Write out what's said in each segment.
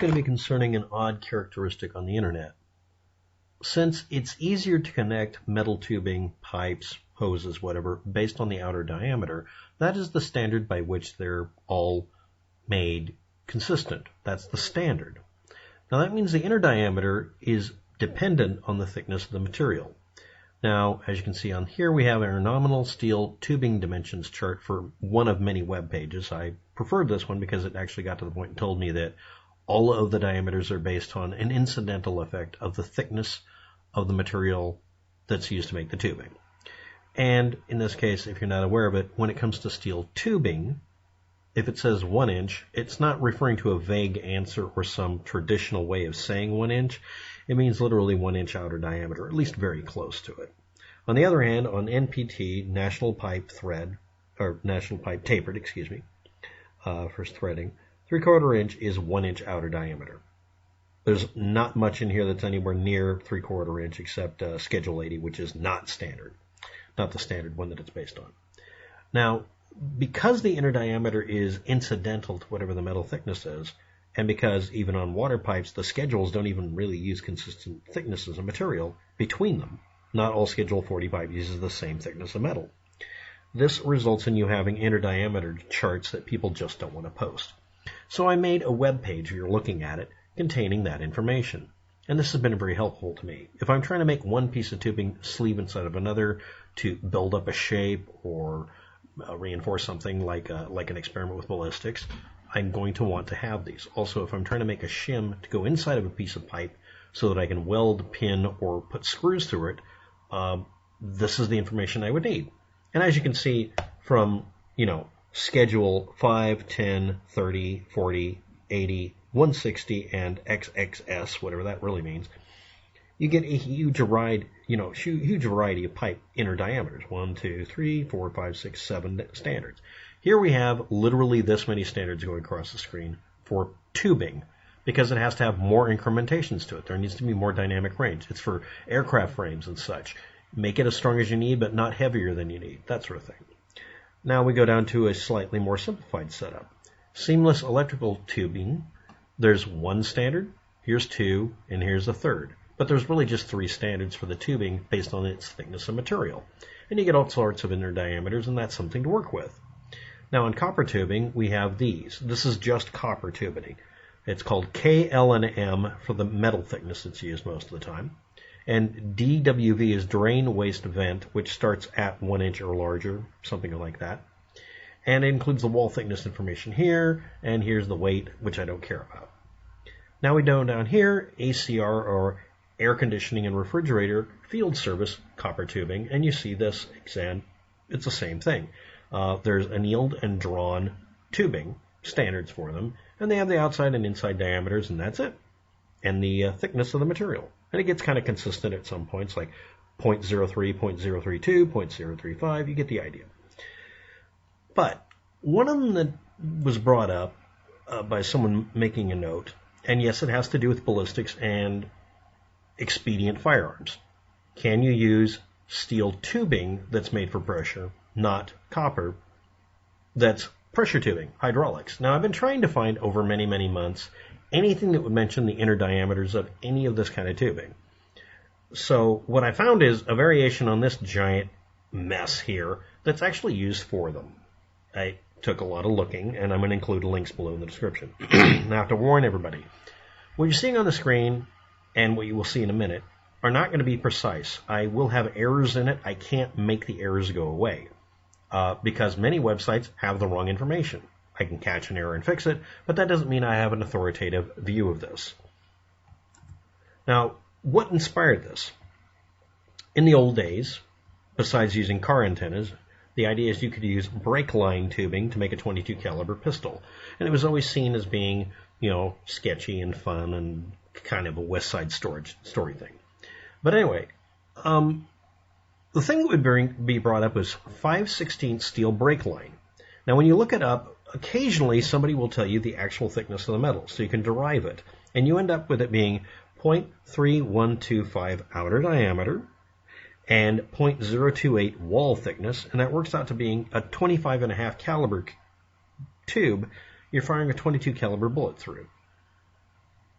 going to be concerning an odd characteristic on the internet. Since it's easier to connect metal tubing, pipes, hoses, whatever, based on the outer diameter, that is the standard by which they're all made consistent. That's the standard. Now that means the inner diameter is dependent on the thickness of the material. Now, as you can see on here, we have our nominal steel tubing dimensions chart for one of many web pages. I preferred this one because it actually got to the point and told me that all of the diameters are based on an incidental effect of the thickness of the material that's used to make the tubing. And in this case, if you're not aware of it, when it comes to steel tubing, if it says 1 inch, it's not referring to a vague answer or some traditional way of saying 1 inch. It means literally 1 inch outer diameter, at least very close to it. On the other hand, on NPT, National Pipe Tapered, for threading, 3/4 inch is 1 inch outer diameter. There's not much in here that's anywhere near 3/4 inch except Schedule 80, which is not standard, not the standard one that it's based on. Now, because the inner diameter is incidental to whatever the metal thickness is, and because even on water pipes, the schedules don't even really use consistent thicknesses of material between them. Not all Schedule 40 pipe uses the same thickness of metal. This results in you having inner diameter charts that people just don't want to post. So I made a web page, if you're looking at it, containing that information. And this has been very helpful to me. If I'm trying to make one piece of tubing sleeve inside of another to build up a shape or reinforce something like an experiment with ballistics, I'm going to want to have these. Also, if I'm trying to make a shim to go inside of a piece of pipe so that I can weld, pin, or put screws through it, this is the information I would need. And as you can see from, Schedule 5, 10, 30, 40, 80, 160, and XXS, whatever that really means, you get a huge variety of pipe inner diameters. 1, 2, 3, 4, 5, 6, 7 standards. Here we have literally this many standards going across the screen for tubing because it has to have more incrementations to it. There needs to be more dynamic range. It's for aircraft frames and such. Make it as strong as you need, but not heavier than you need, that sort of thing. Now we go down to a slightly more simplified setup. Seamless electrical tubing, there's one standard, here's two, and here's a third. But there's really just 3 standards for the tubing based on its thickness of material. And you get all sorts of inner diameters, and that's something to work with. Now in copper tubing, we have these. This is just copper tubing. It's called K, L, and M for the metal thickness that's used most of the time. And DWV is drain waste vent, which starts at 1 inch or larger, something like that. And it includes the wall thickness information here, and here's the weight, which I don't care about. Now we go down here, ACR, or air conditioning and refrigerator field service copper tubing, and you see this exam. It's the same thing. There's annealed and drawn tubing, standards for them, and they have the outside and inside diameters, and that's it. And the thickness of the material. And it gets kind of consistent at some points, like 0.03, 0.032, 0.035, you get the idea. But one of them that was brought up by someone making a note, and yes, it has to do with ballistics and expedient firearms. Can you use steel tubing that's made for pressure, not copper, that's pressure tubing, hydraulics? Now, I've been trying to find over many, many months anything that would mention the inner diameters of any of this kind of tubing. So what I found is a variation on this giant mess here that's actually used for them. I took a lot of looking, and I'm going to include links below in the description. Now, I have to warn everybody. What you're seeing on the screen and what you will see in a minute are not going to be precise. I will have errors in it. I can't make the errors go away because many websites have the wrong information. I can catch an error and fix it, but that doesn't mean I have an authoritative view of this. Now, what inspired this? In the old days, besides using car antennas, the idea is you could use brake line tubing to make a .22 caliber pistol. And it was always seen as being, sketchy and fun and kind of a West Side story thing. But anyway, the thing that would be brought up was 5/16 steel brake line. Now, when you look it up, occasionally somebody will tell you the actual thickness of the metal, so you can derive it. And you end up with it being 0.3125 outer diameter and 0.028 wall thickness, and that works out to being a 25.5 caliber tube you're firing a .22 caliber bullet through.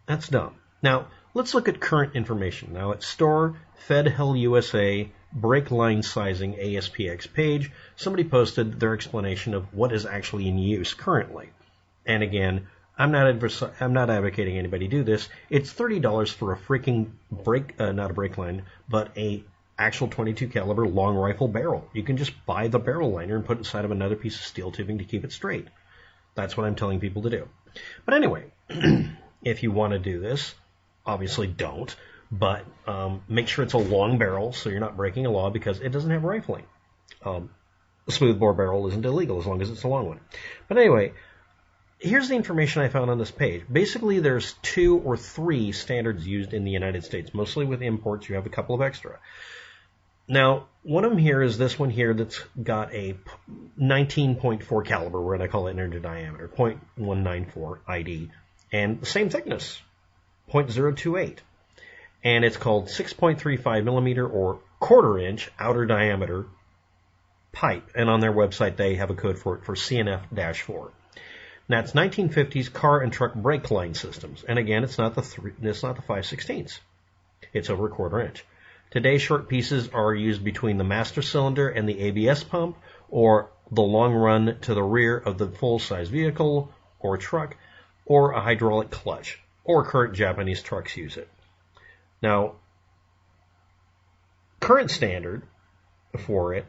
That's dumb. Now, let's look at current information. Now, at Store, FedHell USA, brake line sizing ASPX page, somebody posted their explanation of what is actually in use currently. And again, I'm not advocating anybody do this. It's $30 for a freaking brake, not a brake line, but a actual .22 caliber long rifle barrel. You can just buy the barrel liner and put it inside of another piece of steel tubing to keep it straight. That's what I'm telling people to do. But anyway, if you want to do this, obviously don't, but make sure it's a long barrel so you're not breaking a law because it doesn't have rifling. A smoothbore barrel isn't illegal as long as it's a long one. But anyway, here's the information I found on this page. Basically, there's 2 or 3 standards used in the United States. Mostly with imports, you have a couple of extra. Now, one of them here is this one here that's got a 19.4 caliber. We're going to call it inner diameter, 0.194 ID, and the same thickness, 0.028. And it's called 6.35 millimeter or quarter-inch outer diameter pipe. And on their website, they have a code for it for CNF-4. Now, it's 1950s car and truck brake line systems. And again, it's not the 5/16. It's over a quarter-inch. Today, short pieces are used between the master cylinder and the ABS pump, or the long run to the rear of the full-size vehicle or truck, or a hydraulic clutch, or current Japanese trucks use it. Now, current standard for it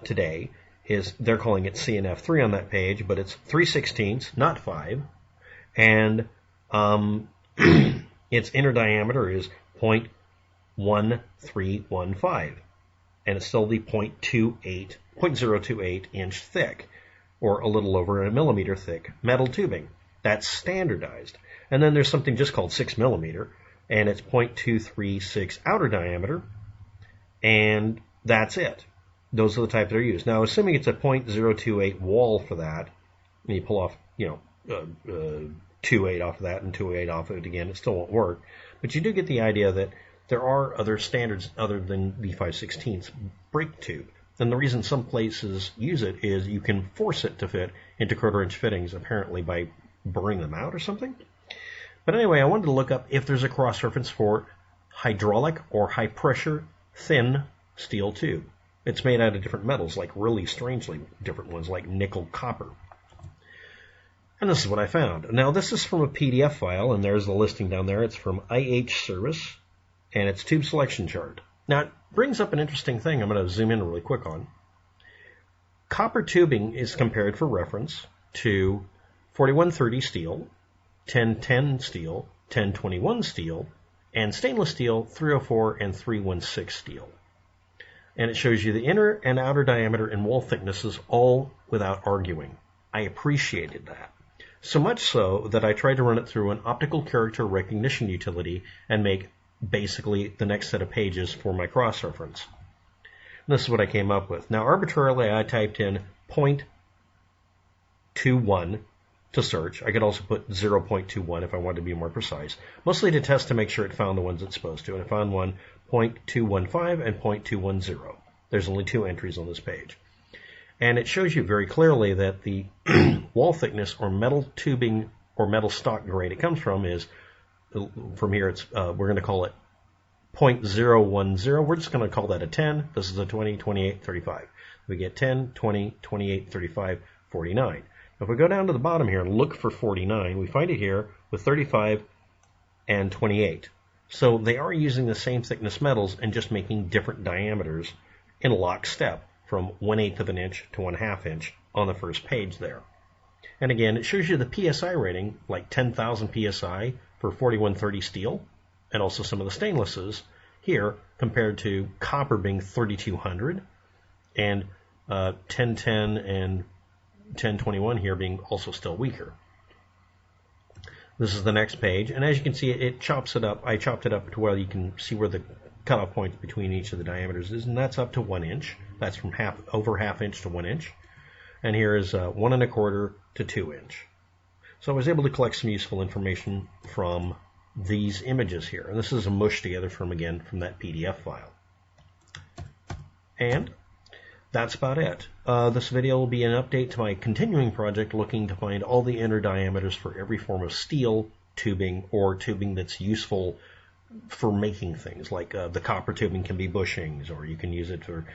today is, they're calling it CNF3 on that page, but it's 3/16, not 5, and its inner diameter is 0.1315, and it's still the 0.028 inch thick, or a little over a millimeter thick metal tubing. That's standardized. And then there's something just called 6 millimeter, and it's 0.236 outer diameter, and that's it. Those are the type that are used. Now, assuming it's a 0.028 wall for that, and you pull off, 2.8 off of that and 2.8 off of it again, it still won't work. But you do get the idea that there are other standards other than the 5/16 brake tube. And the reason some places use it is you can force it to fit into quarter-inch fittings, apparently by burring them out or something. But anyway, I wanted to look up if there's a cross-reference for hydraulic or high-pressure thin steel tube. It's made out of different metals, like really strangely different ones, like nickel copper. And this is what I found. Now, this is from a PDF file, and there's the listing down there. It's from IH Service, and it's tube selection chart. Now, it brings up an interesting thing I'm going to zoom in really quick on. Copper tubing is compared for reference to 4130 steel, 1010 steel, 1021 steel, and stainless steel 304 and 316 steel. And it shows you the inner and outer diameter and wall thicknesses all without arguing. I appreciated that. So much so that I tried to run it through an optical character recognition utility and make basically the next set of pages for my cross-reference. This is what I came up with. Now, arbitrarily, I typed in 0.21 to search. I could also put 0.21 if I wanted to be more precise, mostly to test to make sure it found the ones it's supposed to. And I found one 0.215 and 0.210. There's only 2 entries on this page. And it shows you very clearly that the wall thickness or metal tubing or metal stock grade it comes from is, from here, it's we're going to call it 0.010. We're just going to call that a 10. This is a 20, 28, 35. We get 10, 20, 28, 35, 49. If we go down to the bottom here and look for 49, we find it here with 35 and 28. So they are using the same thickness metals and just making different diameters in lockstep from 1/8 of an inch to 1/2 inch on the first page there. And again, it shows you the PSI rating, like 10,000 PSI for 4130 steel, and also some of the stainlesses here compared to copper being 3200 and 1010 and 1021 here being also still weaker. This is the next page, and as you can see, it chops it up. I chopped it up to where you can see where the cutoff points between each of the diameters is, and that's up to 1 inch. That's from over 1/2 inch to 1 inch. And here is 1 1/4 to 2 inch. So I was able to collect some useful information from these images here. And this is a mush together from that PDF file. And that's about it. This video will be an update to my continuing project looking to find all the inner diameters for every form of steel tubing or tubing that's useful for making things. Like the copper tubing can be bushings, or you can use it for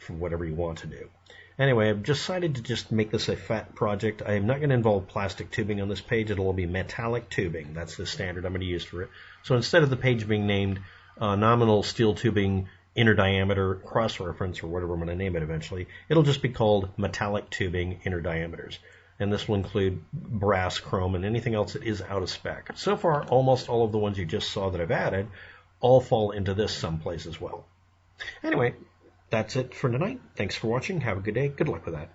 whatever you want to do. Anyway, I've decided to just make this a fat project. I am not going to involve plastic tubing on this page. It'll be metallic tubing. That's the standard I'm going to use for it. So instead of the page being named nominal steel tubing inner diameter cross-reference, or whatever I'm going to name it eventually, it'll just be called metallic tubing inner diameters. And this will include brass, chrome, and anything else that is out of spec. So far, almost all of the ones you just saw that I've added all fall into this someplace as well. Anyway, that's it for tonight. Thanks for watching. Have a good day. Good luck with that.